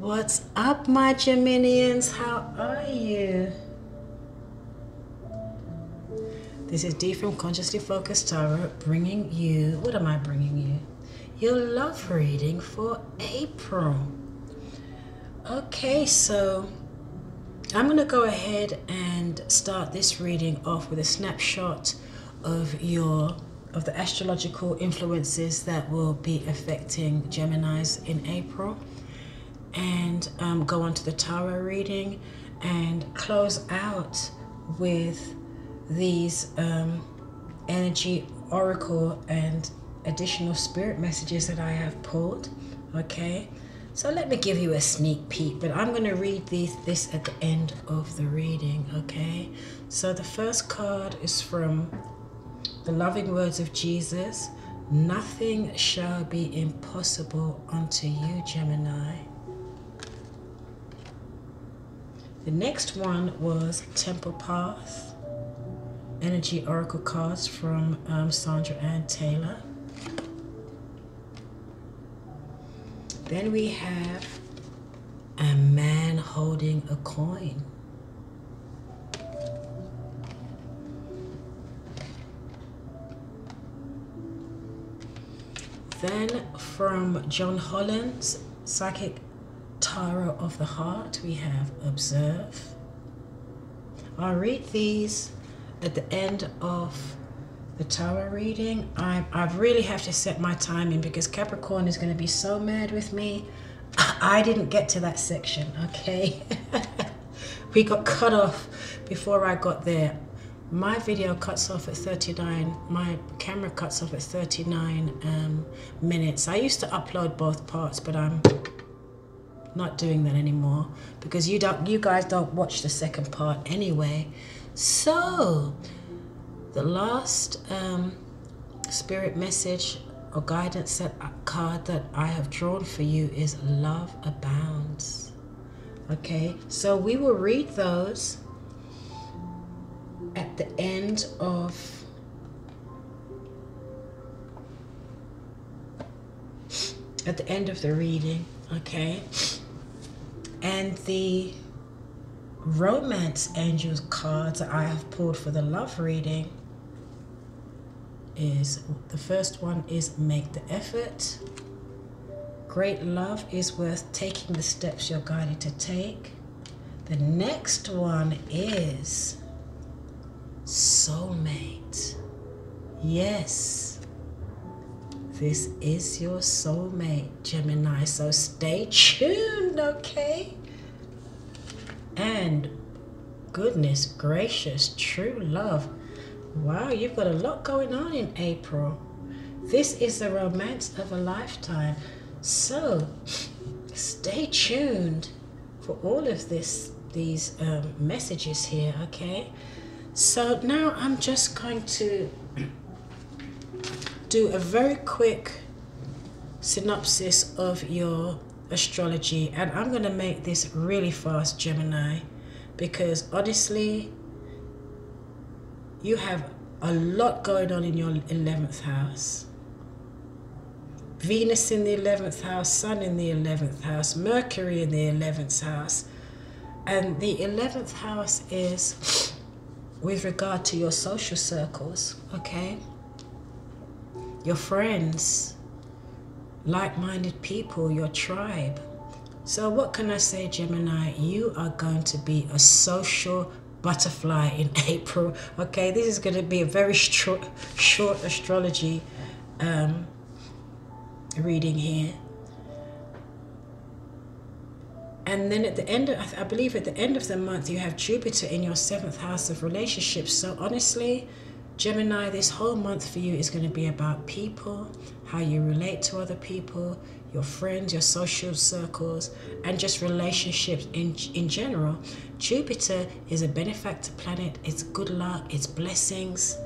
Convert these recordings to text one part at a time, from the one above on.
What's up, my Geminians? How are you? This is Dee from Consciously Focused Tarot bringing you, what am I bringing you? Your love reading for April. Okay, so I'm going to go ahead and start this reading off with a snapshot of the astrological influences that will be affecting Geminis in April, and go on to the tarot reading and close out with these energy oracle and additional spirit messages that I have pulled. Okay, so let me give you a sneak peek, but I'm going to read this at the end of the reading. Okay, so the first card is from the loving words of Jesus: nothing shall be impossible unto you, Gemini. The next one was Temple Path, energy oracle cards from Sandra Ann Taylor. Then we have a man holding a coin. Then from John Holland's Psychic Tarot of the Heart, we have Observe. I'll read these at the end of the tarot reading. I really have to set my timing because Capricorn is going to be so mad with me. I didn't get to that section, okay? We got cut off before I got there. My video cuts off at 39. My camera cuts off at 39 minutes. I used to upload both parts, but I'm not doing that anymore because you guys don't watch the second part anyway. So the last spirit message or guidance card that I have drawn for you is Love Abounds. Okay, so we will read those at the end of the reading. Okay, and the Romance Angels cards that I have pulled for the love reading is, the first one is Make the Effort. Great love is worth taking the steps you're guided to take. The next one is Soulmate. Yes, this is your soulmate, Gemini, so stay tuned, okay? And goodness gracious, true love. Wow, you've got a lot going on in April. This is the romance of a lifetime. So stay tuned for all of these messages here, okay? So now I'm just going to do a very quick synopsis of your astrology, and I'm going to make this really fast, Gemini, because honestly you have a lot going on in your 11th house. Venus in the 11th house, Sun in the 11th house, Mercury in the 11th house, and the 11th house is with regard to your social circles, okay? Your friends, like-minded people, your tribe. So what can I say, Gemini? You are going to be a social butterfly in April, okay? This is going to be a very short astrology reading here. And then at the end of, I believe at the end of the month, you have Jupiter in your 7th house of relationships. So honestly, Gemini, this whole month for you is going to be about people, how you relate to other people, your friends, your social circles, and just relationships in general. Jupiter is a benefactor planet. It's good luck, it's blessings,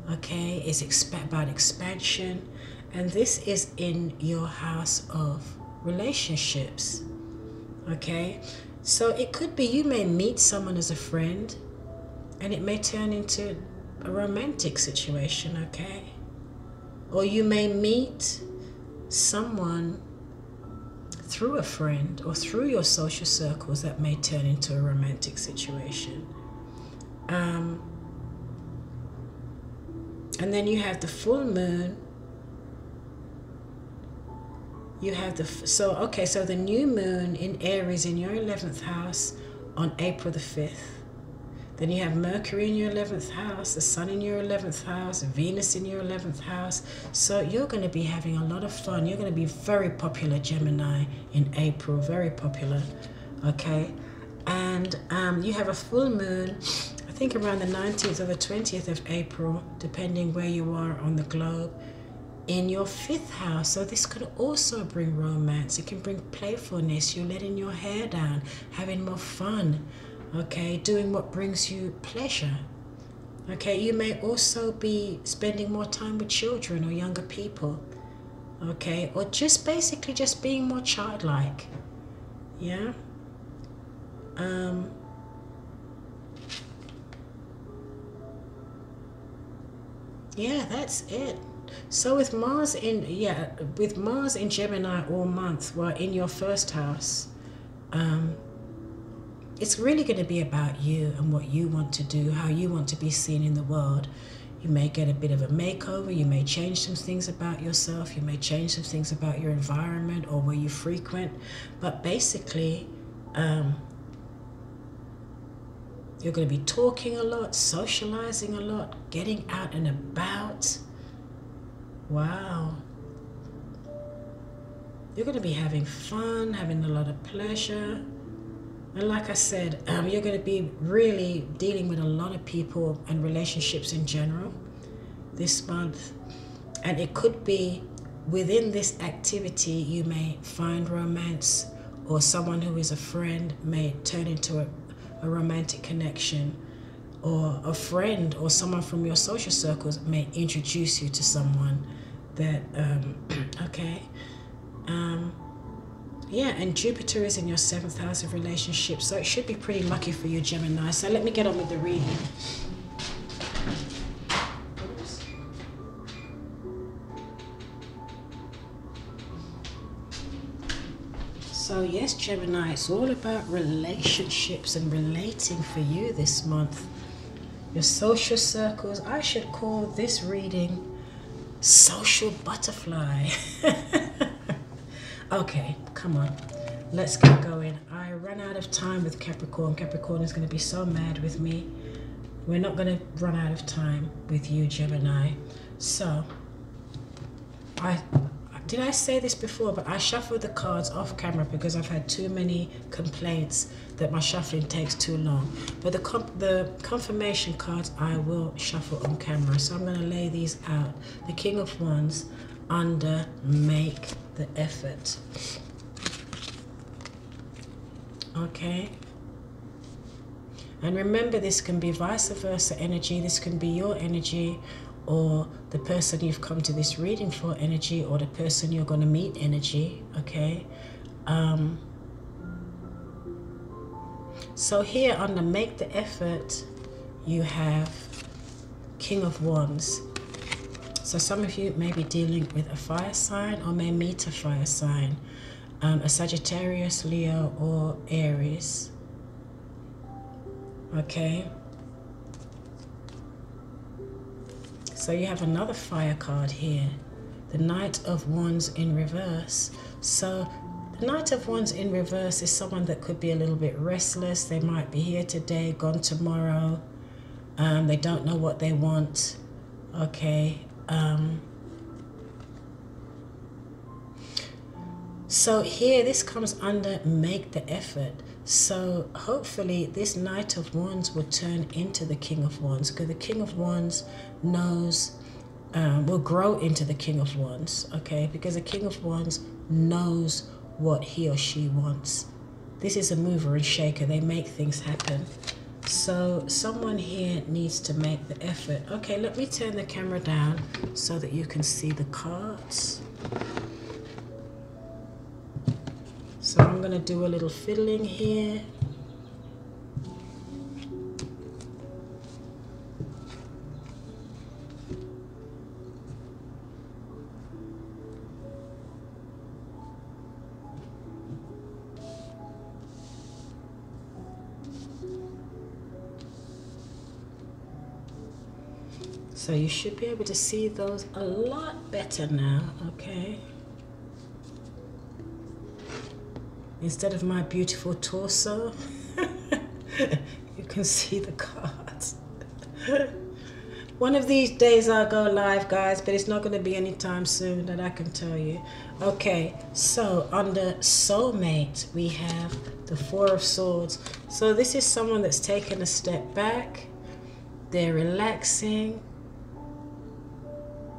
okay? It's about expansion. And this is in your house of relationships, okay? So it could be you may meet someone as a friend and it may turn into a romantic situation, okay? Or you may meet someone through a friend or through your social circles that may turn into a romantic situation. And then you have the full moon. You have so the new moon in Aries in your 11th house on April the 5th. Then you have Mercury in your 11th house, the Sun in your 11th house, Venus in your 11th house. So you're going to be having a lot of fun. You're going to be very popular, Gemini, in April. Very popular. Okay. And you have a full moon, I think around the 19th or the 20th of April, depending where you are on the globe, in your 5th house. So this could also bring romance. It can bring playfulness. You're letting your hair down, having more fun. Okay, doing what brings you pleasure. Okay, you may also be spending more time with children or younger people. Okay, or just basically just being more childlike. Yeah. Yeah, that's it. So with Mars in Gemini all month, well, in your 1st house, it's really going to be about you and what you want to do, how you want to be seen in the world. You may get a bit of a makeover. You may change some things about yourself. You may change some things about your environment or where you frequent. But basically, you're going to be talking a lot, socializing a lot, getting out and about. Wow. You're going to be having fun, having a lot of pleasure. And like I said, you're going to be really dealing with a lot of people and relationships in general this month. And it could be within this activity, you may find romance, or someone who is a friend may turn into a romantic connection, or a friend or someone from your social circles may introduce you to someone that, yeah, and Jupiter is in your 7th house of relationships, so it should be pretty lucky for you, Gemini. So let me get on with the reading. So yes, Gemini, it's all about relationships and relating for you this month. Your social circles, I should call this reading Social Butterfly. Okay, come on, let's get going. I ran out of time with Capricorn. Capricorn is going to be so mad with me. We're not going to run out of time with you, Gemini. So, did I say this before? But I shuffled the cards off camera because I've had too many complaints that my shuffling takes too long. But the confirmation cards I will shuffle on camera. So I'm going to lay these out. The King of Wands under Make the Effort. Okay. And remember, this can be vice versa energy. This can be your energy, or the person you've come to this reading for energy, or the person you're going to meet energy. Okay. So here under Make the Effort, you have King of Wands. So some of you may be dealing with a fire sign, or may meet a fire sign, a Sagittarius, Leo, or Aries. Okay. So you have another fire card here, the Knight of Wands in reverse. So the Knight of Wands in reverse is someone that could be a little bit restless. They might be here today, gone tomorrow. They don't know what they want. Okay. So here, this comes under Make the Effort. So hopefully this Knight of Wands will turn into the King of Wands, because the King of Wands knows, will grow into the King of Wands, okay? Because the King of Wands knows what he or she wants. This is a mover and shaker. They make things happen. So someone here needs to make the effort. Okay, let me turn the camera down so that you can see the cards. So I'm going to do a little fiddling here. So you should be able to see those a lot better now, okay? Instead of my beautiful torso, you can see the cards. One of these days I'll go live, guys, but it's not going to be anytime soon, that I can tell you. Okay, so under soulmate, we have the Four of Swords. So this is someone that's taken a step back. They're relaxing.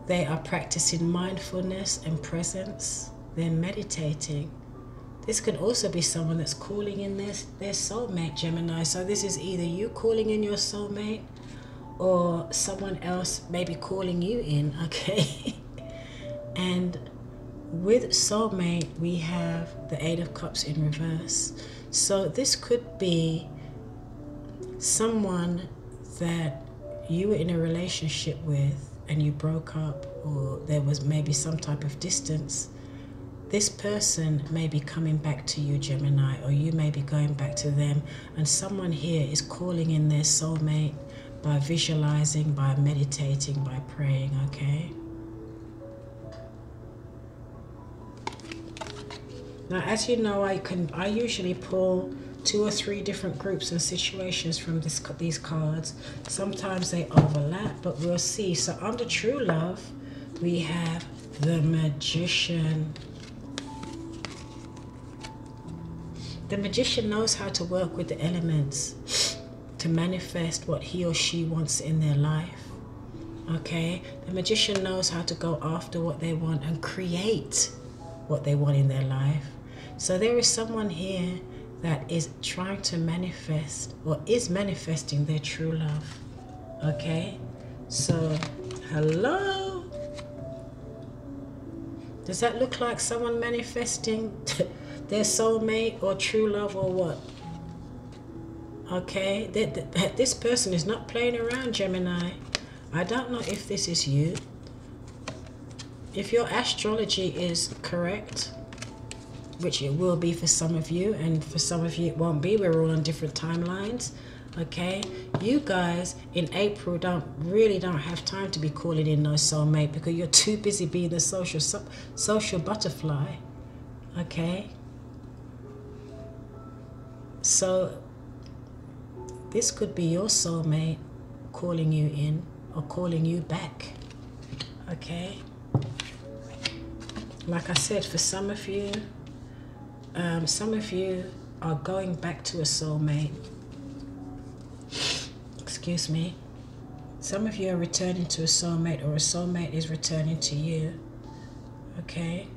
They are practicing mindfulness and presence. They're meditating. This could also be someone that's calling in their soulmate, Gemini. So this is either you calling in your soulmate, or someone else maybe calling you in, okay? And with soulmate, we have the Eight of Cups in reverse. So this could be someone that you were in a relationship with and you broke up, or there was maybe some type of distance. This person may be coming back to you, Gemini, or you may be going back to them, and someone here is calling in their soulmate by visualizing, by meditating, by praying, okay? Now, as you know, I usually pull 2 or 3 different groups and situations from these cards. Sometimes they overlap, but we'll see. So under true love, we have the Magician. The Magician knows how to work with the elements to manifest what he or she wants in their life, okay? The Magician knows how to go after what they want and create what they want in their life. So there is someone here that is trying to manifest, or is manifesting their true love, okay? So, hello? Does that look like someone manifesting their soulmate or true love, or what? Okay, this person is not playing around, Gemini. I don't know if this is you. If your astrology is correct, which it will be for some of you, and for some of you it won't be. We're all on different timelines, okay? You guys in April don't have time to be calling in no soulmate, because you're too busy being the social butterfly, okay? So this could be your soulmate calling you in or calling you back, okay? Like I said, for some of you are going back to a soulmate. Excuse me. Some of you are returning to a soulmate, or a soulmate is returning to you, okay?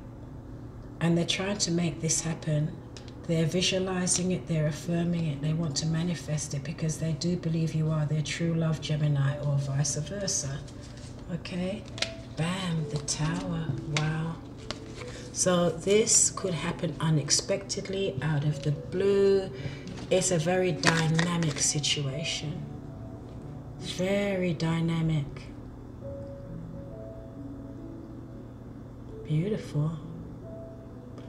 And they're trying to make this happen. They're visualizing it, they're affirming it, they want to manifest it because they do believe you are their true love, Gemini, or vice versa. Okay? Bam, the Tower. Wow. So this could happen unexpectedly, out of the blue. It's a very dynamic situation. Very dynamic. Beautiful.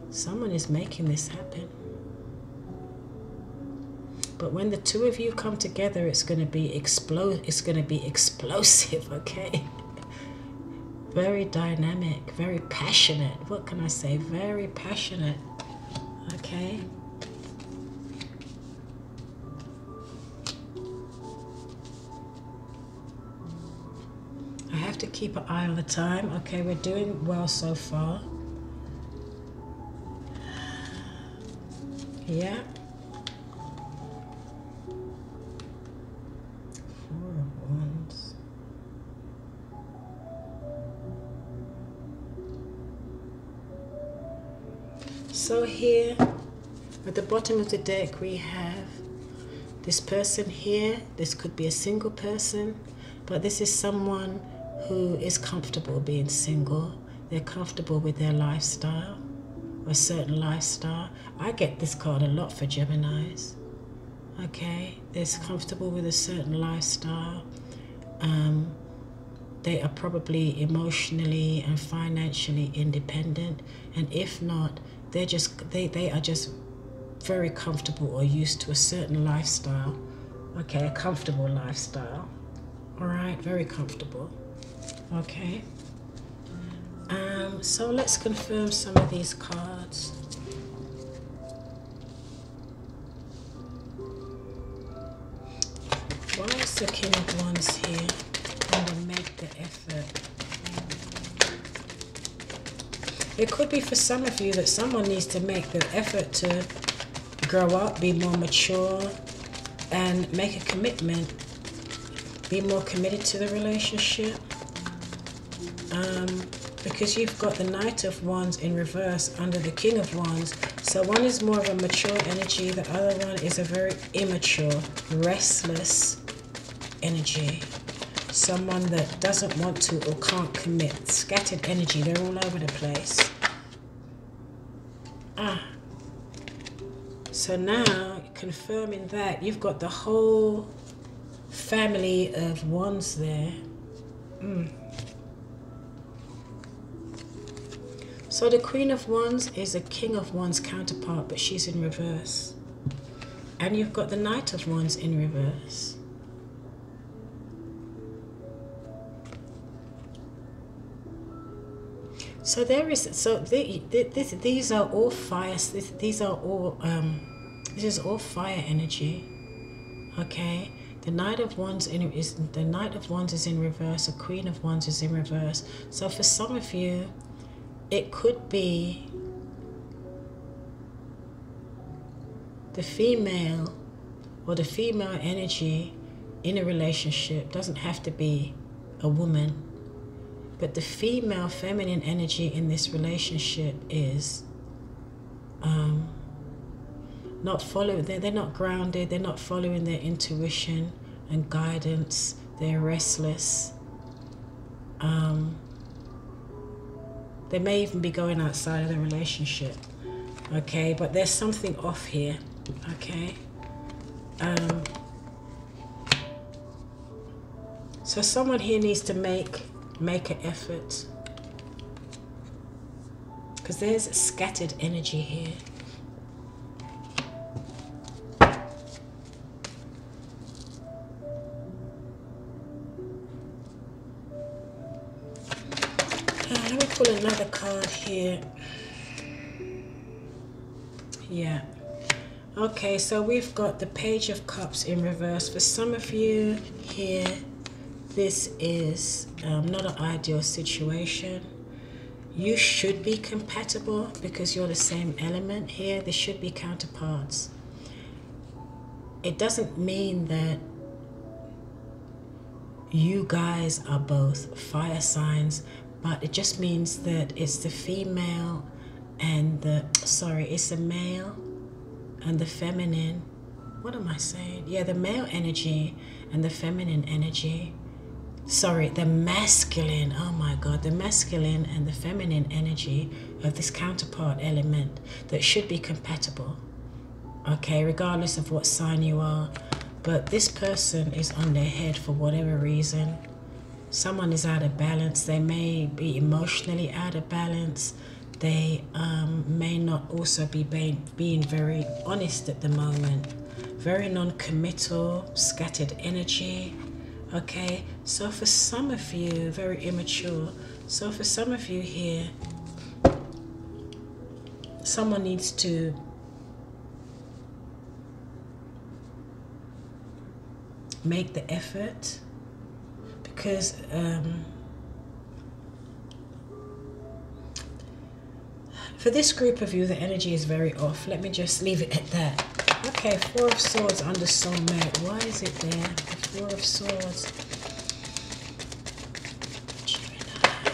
Someone is making this happen. But when the two of you come together, it's going to be explosive, okay? Very dynamic, very passionate. What can I say? Very passionate, okay? I have to keep an eye on the time. Okay, we're doing well so far. Yeah. 4 of Wands. So here, at the bottom of the deck, we have this person here. This could be a single person, but this is someone who is comfortable being single. They're comfortable with their lifestyle, a certain lifestyle. I get this card a lot for Geminis. Okay, they're comfortable with a certain lifestyle. They are probably emotionally and financially independent, and if not, they are just very comfortable or used to a certain lifestyle. Okay, a comfortable lifestyle. All right, very comfortable. Okay. So let's confirm some of these cards. Why is the King of Wands here? And then make the effort. It could be for some of you that someone needs to make the effort to grow up, be more mature, and make a commitment. Be more committed to the relationship. Because you've got the Knight of Wands in reverse under the King of Wands. So one is more of a mature energy. The other one is a very immature, restless energy. Someone that doesn't want to or can't commit. Scattered energy. They're all over the place. So now, confirming that, you've got the whole family of wands there. So the Queen of Wands is a King of Wands counterpart, but she's in reverse. And you've got the Knight of Wands in reverse. So there is, these are all fire, these are all, this is all fire energy, okay? The Knight of Wands is in reverse, the Queen of Wands is in reverse. So for some of you, it could be the female or the female energy in a relationship. Doesn't have to be a woman. But the female feminine energy in this relationship is not following, they're not grounded, they're not following their intuition and guidance, they're restless. They may even be going outside of the relationship, okay? But there's something off here, okay? So someone here needs to make an effort, because there's scattered energy here. Let me pull another card here. Yeah. Okay, so we've got the Page of Cups in reverse. For some of you here, this is not an ideal situation. You should be compatible because you're the same element here. There should be counterparts. It doesn't mean that you guys are both fire signs, but it just means that it's the female and it's the male and the feminine. What am I saying? Yeah, the male energy and the feminine energy. Sorry, the masculine, oh my God, the masculine and the feminine energy of this counterpart element that should be compatible, okay, regardless of what sign you are. But this person is on their head for whatever reason. Someone is out of balance. They may be emotionally out of balance. They may not also be being very honest at the moment. Very non-committal, scattered energy. Okay, so for some of you, very immature. So for some of you here, someone needs to make the effort, because for this group of you, the energy is very off. Let me just leave it at that. Okay, Four of Swords under soulmate. Why is it there? The Four of Swords. Gemini.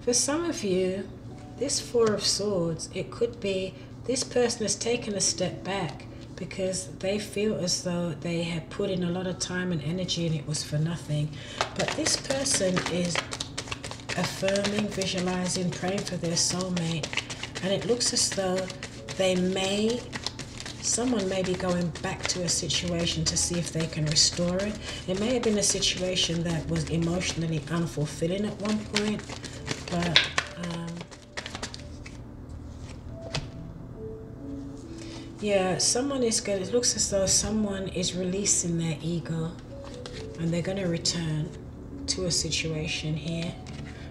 For some of you, this Four of Swords, it could be this person has taken a step back because they feel as though they have put in a lot of time and energy and it was for nothing. But this person is affirming, visualizing, praying for their soulmate, and it looks as though someone may be going back to a situation to see if they can restore it. It may have been a situation that was emotionally unfulfilling at one point, but Yeah, someone is going, it looks as though someone is releasing their ego, and they're going to return to a situation here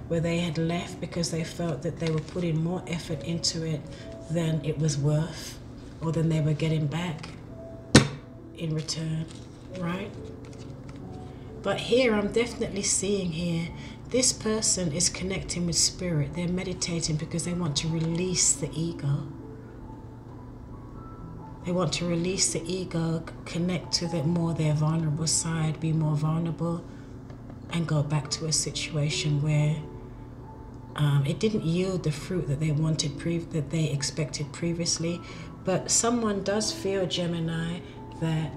where they had left because they felt that they were putting more effort into it than it was worth, or than they were getting back in return, right? But here I'm definitely seeing here, this person is connecting with spirit. They're meditating because they want to release the ego. They want to release the ego, connect to their vulnerable side, be more vulnerable, and go back to a situation where it didn't yield the fruit that they wanted, that they expected previously. But someone does feel, Gemini, that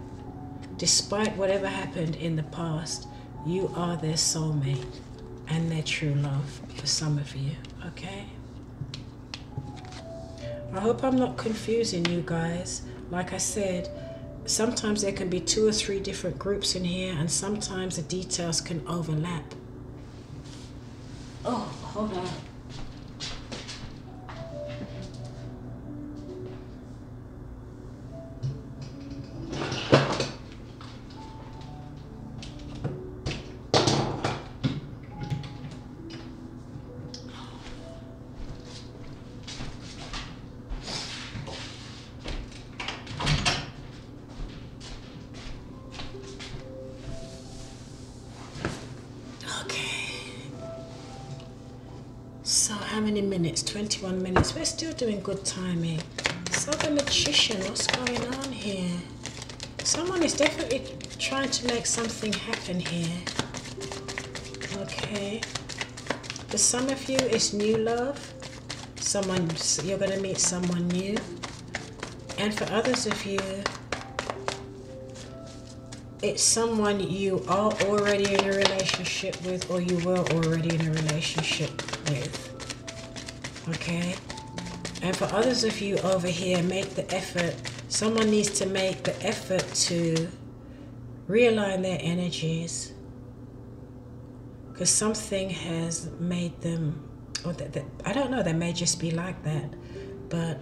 despite whatever happened in the past, you are their soulmate and their true love for some of you, okay? I hope I'm not confusing you guys. Like I said, sometimes there can be 2 or 3 different groups in here, and sometimes the details can overlap. Oh, hold on. So how many minutes? 21 minutes. We're still doing good timing. So the Magician, what's going on here? Someone is definitely trying to make something happen here. Okay. For some of you, it's new love. You're going to meet someone new. And for others of you, it's someone you are already in a relationship with, or you were already in a relationship with. Okay? And for others of you over here, make the effort. Someone needs to make the effort to realign their energies, because something has made them, or I don't know, they may just be like that, but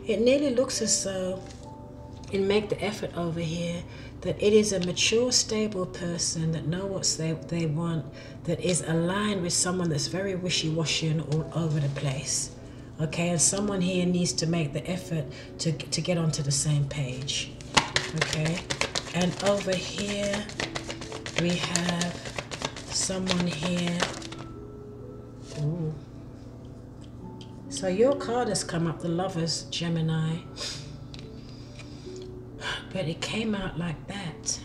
it nearly looks as though, and make the effort over here, that it is a mature, stable person that know what they want, that is aligned with someone that's very wishy-washy and all over the place. Okay, and someone here needs to make the effort to get onto the same page. Okay, and over here we have someone here. Ooh. So your card has come up, the Lovers, Gemini. But it came out like that.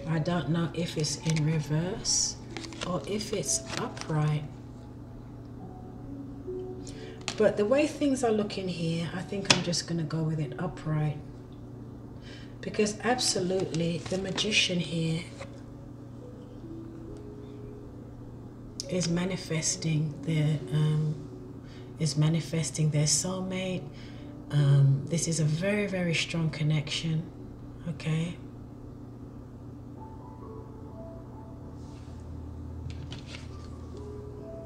I don't know if it's in reverse or if it's upright. But the way things are looking here, I think I'm just going to go with it upright. Because absolutely, the Magician here is manifesting their soulmate. This is a very, very strong connection. Okay.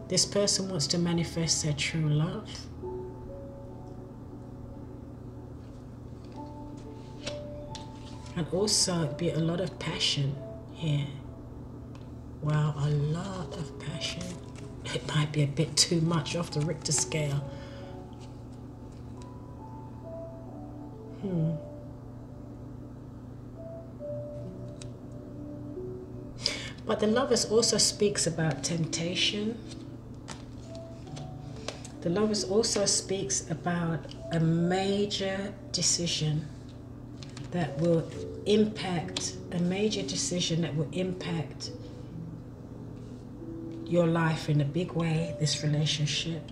This person wants to manifest their true love. And also be a lot of passion here. Wow, a lot of passion. It might be a bit too much off the Richter scale. But the Lovers also speaks about temptation. The Lovers also speaks about a major decision that will impact, your life in a big way, this relationship.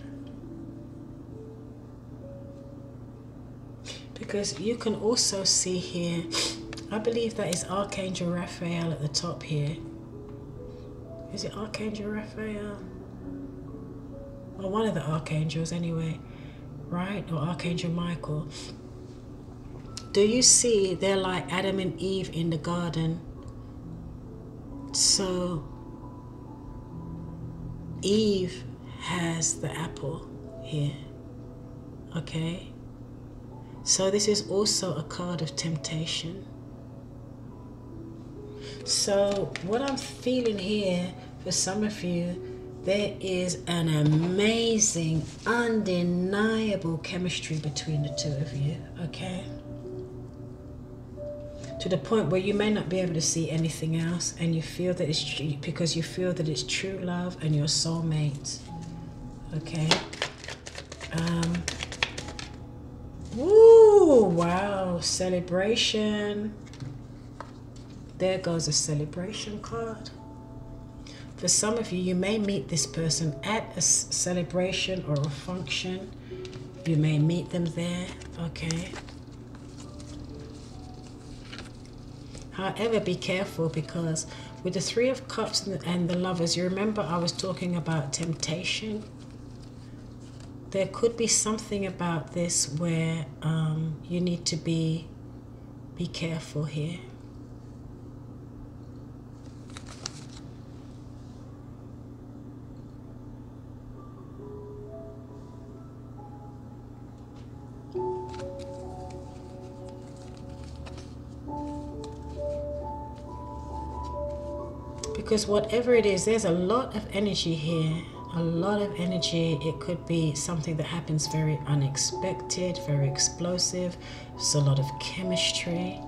Because you can also see here, I believe that is Archangel Raphael at the top here. Is it Archangel Raphael? Or one of the archangels anyway, right? Or Archangel Michael. Do you see they're like Adam and Eve in the garden? So Eve has the apple here. Okay? So this is also a card of temptation. So what I'm feeling here for some of you, there is an amazing, undeniable chemistry between the two of you, okay? To the point where you may not be able to see anything else, and you feel that it's true, because you feel that it's true love and your soulmate, okay? Woo, wow, celebration. There goes a celebration card. For some of you, you may meet this person at a celebration or a function. You may meet them there, okay? However, be careful, because with the Three of Cups and the Lovers, you remember I was talking about temptation? There could be something about this where you need to be careful here. Because whatever it is, there's a lot of energy here. A lot of energy. It could be something that happens very unexpected, very explosive. There's a lot of chemistry.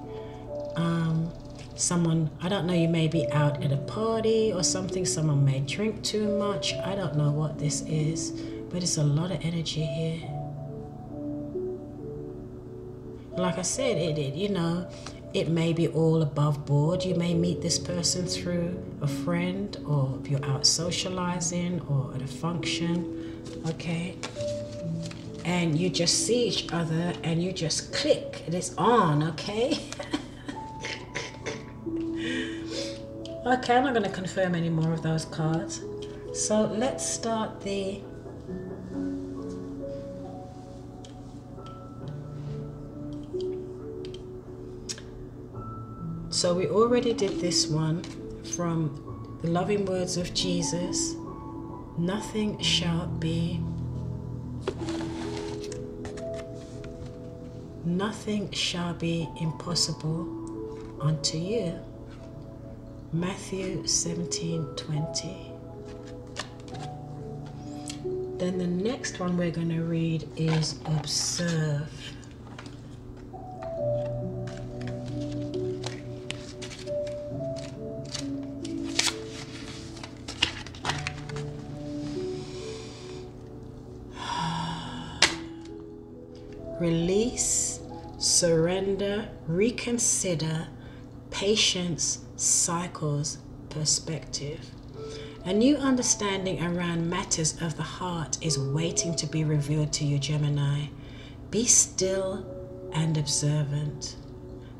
Someone, I don't know, you may be out at a party or something. Someone may drink too much. I don't know what this is, but it's a lot of energy here. Like I said, it may be all above board. You may meet this person through a friend, or if you're out socializing or at a function, okay? And you just see each other and you just click and it's on, okay? Okay, I'm not going to confirm any more of those cards. So let's start the... So we already did this one from the loving words of Jesus. Nothing shall be impossible unto you. Matthew 17:20. Then the next one we're going to read is observe. Release, surrender, reconsider, patience, cycles, perspective. A new understanding around matters of the heart is waiting to be revealed to you, Gemini. Be still and observant.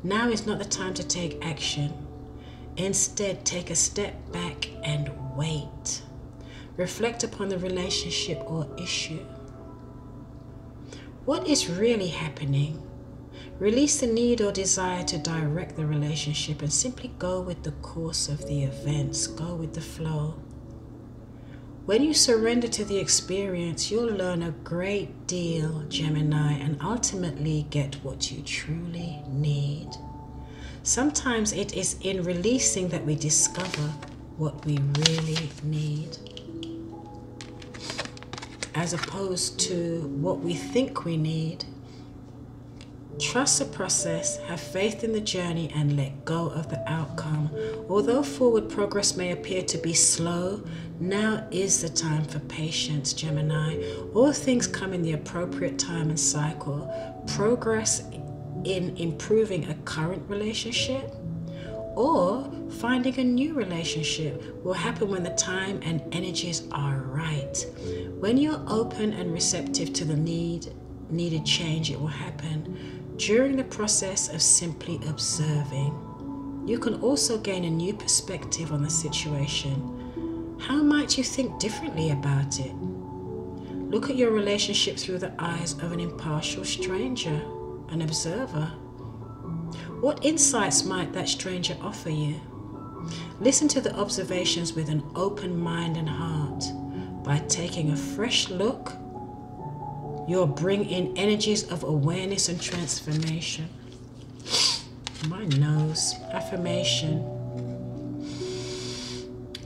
Now is not the time to take action. Instead, take a step back and wait. Reflect upon the relationship or issue. What is really happening? Release the need or desire to direct the relationship and simply go with the course of the events. Go with the flow. When you surrender to the experience, you'll learn a great deal, Gemini, and ultimately get what you truly need. Sometimes it is in releasing that we discover what we really need, as opposed to what we think we need. Trust the process, have faith in the journey, and let go of the outcome. Although forward progress may appear to be slow, now is the time for patience, Gemini. All things come in the appropriate time and cycle. Progress in improving a current relationship or finding a new relationship will happen when the time and energies are right. When you're open and receptive to the needed change, it will happen. During the process of simply observing, you can also gain a new perspective on the situation. How might you think differently about it? Look at your relationship through the eyes of an impartial stranger, an observer. What insights might that stranger offer you? Listen to the observations with an open mind and heart. by taking a fresh look, you'll bring in energies of awareness and transformation. My nose. Affirmation.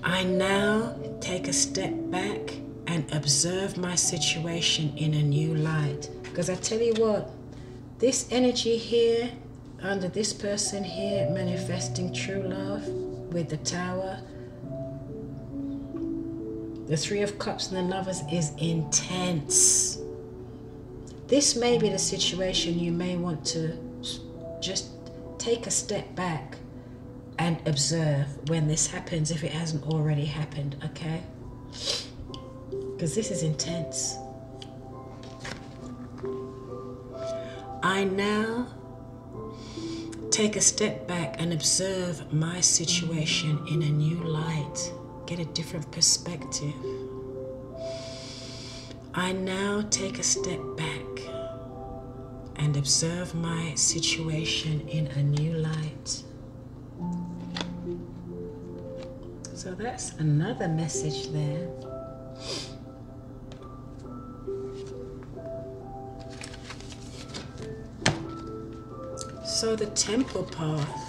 I now take a step back and observe my situation in a new light. Because I tell you what, this energy here, under this person here, manifesting true love with the Tower, the Three of Cups and the Lovers is intense. This may be the situation you may want to just take a step back and observe when this happens, if it hasn't already happened, okay? Because this is intense. I now take a step back and observe my situation in a new light. Get a different perspective. I now take a step back and observe my situation in a new light. So that's another message there. So the Temple path.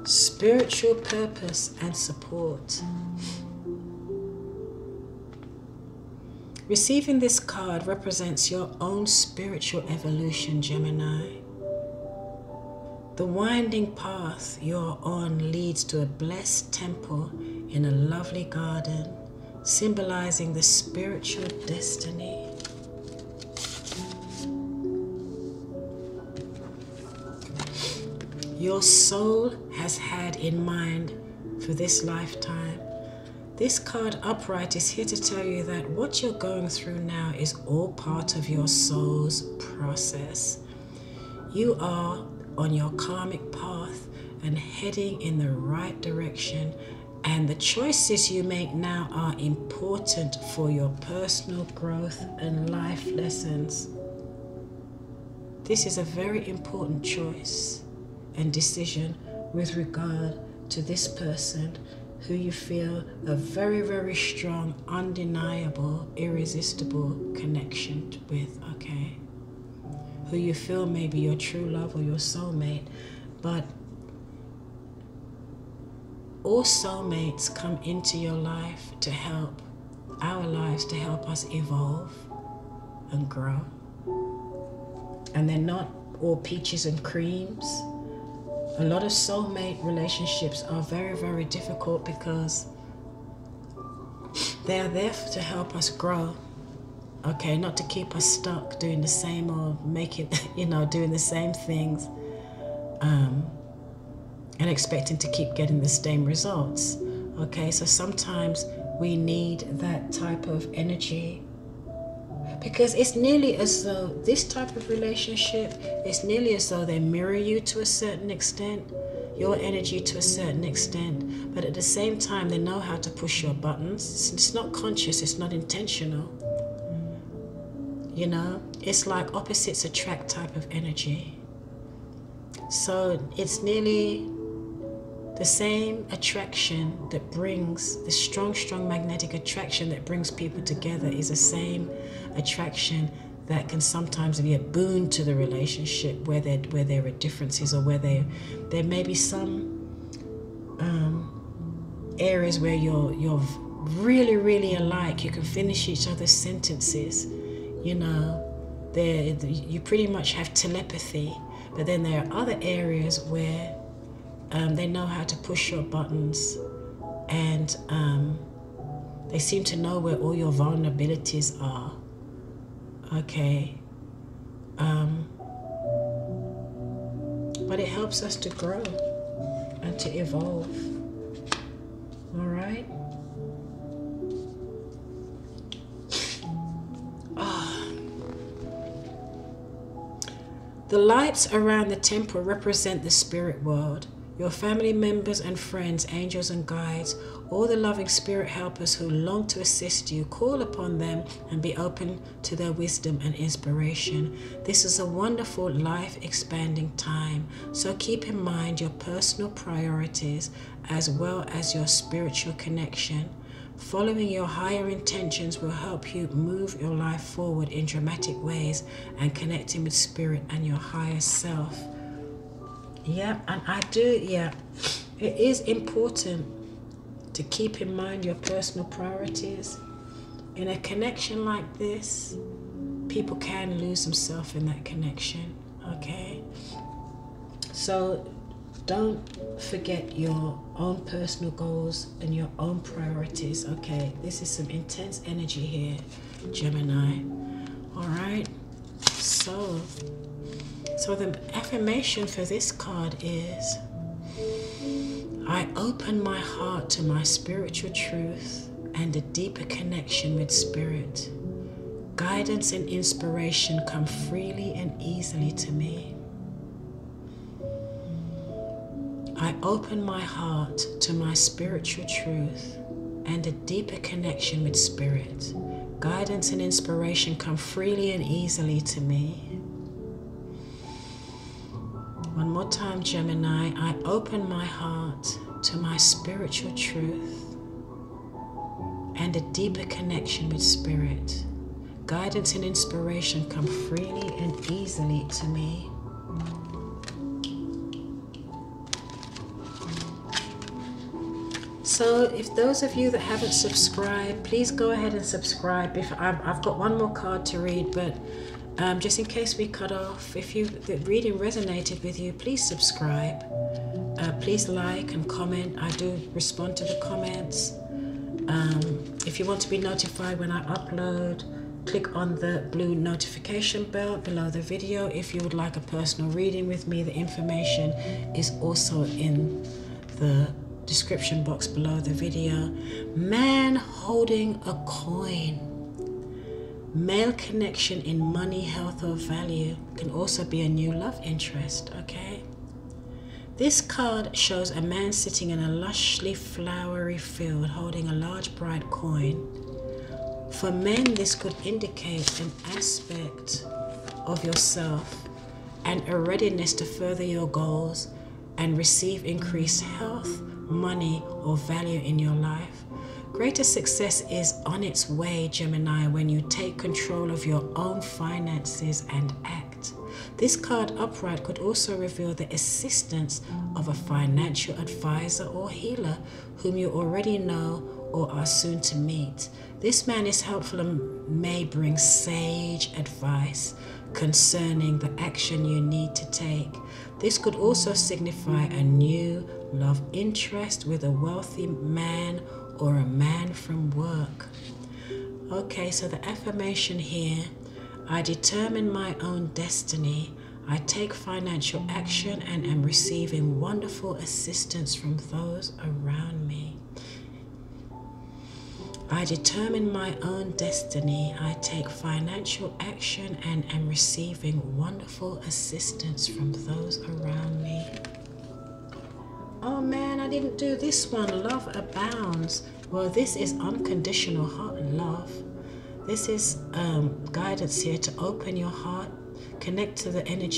Spiritual purpose and support. Receiving this card represents your own spiritual evolution, Gemini. The winding path you're on leads to a blessed temple in a lovely garden, symbolizing the spiritual destiny. Your soul has had in mind for this lifetime. This card upright is here to tell you that what you're going through now is all part of your soul's process. You are on your karmic path and heading in the right direction, and the choices you make now are important for your personal growth and life lessons. This is a very important choice and decision with regard to this person who you feel a very, very strong, undeniable, irresistible connection with, okay? Who you feel may be your true love or your soulmate, but all soulmates come into your life to help, our lives to help us evolve and grow. And they're not all peaches and creams. A lot of soulmate relationships are very, very difficult because they are there to help us grow, okay? Not to keep us stuck doing the same or doing the same things and expecting to keep getting the same results, okay? So sometimes we need that type of energy, because it's nearly as though this type of relationship, it's nearly as though they mirror you to a certain extent, your energy to a certain extent, but at the same time they know how to push your buttons. It's not conscious, it's not intentional. You know, it's like opposites attract type of energy. So it's nearly the same attraction that brings, the strong magnetic attraction that brings people together is the same attraction that can sometimes be a boon to the relationship where there are differences, or where there may be some areas where you're really alike. You can finish each other's sentences, you know, you pretty much have telepathy. But then there are other areas where they know how to push your buttons, and they seem to know where all your vulnerabilities are. Okay. But it helps us to grow and to evolve. All right. The lights around the temple represent the spirit world. Your family members and friends, angels and guides, All the loving spirit helpers who long to assist you, call upon them and be open to their wisdom and inspiration. This is a wonderful life-expanding time, so keep in mind your personal priorities as well as your spiritual connection. Following your higher intentions will help you move your life forward in dramatic ways and connecting with spirit and your higher self. Yeah, and it is important to keep in mind your personal priorities. In a connection like this, people can lose themselves in that connection, okay? So don't forget your own personal goals and your own priorities, okay? This is some intense energy here, Gemini. All right, so the affirmation for this card is, I open my heart to my spiritual truth and a deeper connection with spirit. Guidance and inspiration come freely and easily to me. I open my heart to my spiritual truth and a deeper connection with spirit. Guidance and inspiration come freely and easily to me. One more time, Gemini. I open my heart to my spiritual truth and a deeper connection with spirit. Guidance and inspiration come freely and easily to me. So if those of you that haven't subscribed, please go ahead and subscribe. If I've got one more card to read, but just in case we cut off, if the reading resonated with you, please subscribe. Please like and comment. I do respond to the comments. If you want to be notified when I upload, click on the blue notification bell below the video. If you would like a personal reading with me, the information is also in the description box below the video. Man holding a coin. Male connection in money, health, or value can also be a new love interest, okay? This card shows a man sitting in a lushly flowery field holding a large bright coin. For men, this could indicate an aspect of yourself and a readiness to further your goals and receive increased health, money, or value in your life. Greater success is on its way, Gemini, when you take control of your own finances and act. This card upright could also reveal the assistance of a financial advisor or healer whom you already know or are soon to meet. This man is helpful and may bring sage advice concerning the action you need to take. This could also signify a new love interest with a wealthy man or a man from work. Okay, so the affirmation here, I determine my own destiny. I take financial action and am receiving wonderful assistance from those around me. I determine my own destiny. I take financial action and am receiving wonderful assistance from those around me. Oh man, I didn't do this one. Love abounds. Well, this is unconditional heart love. This is guidance here to open your heart, connect to the energy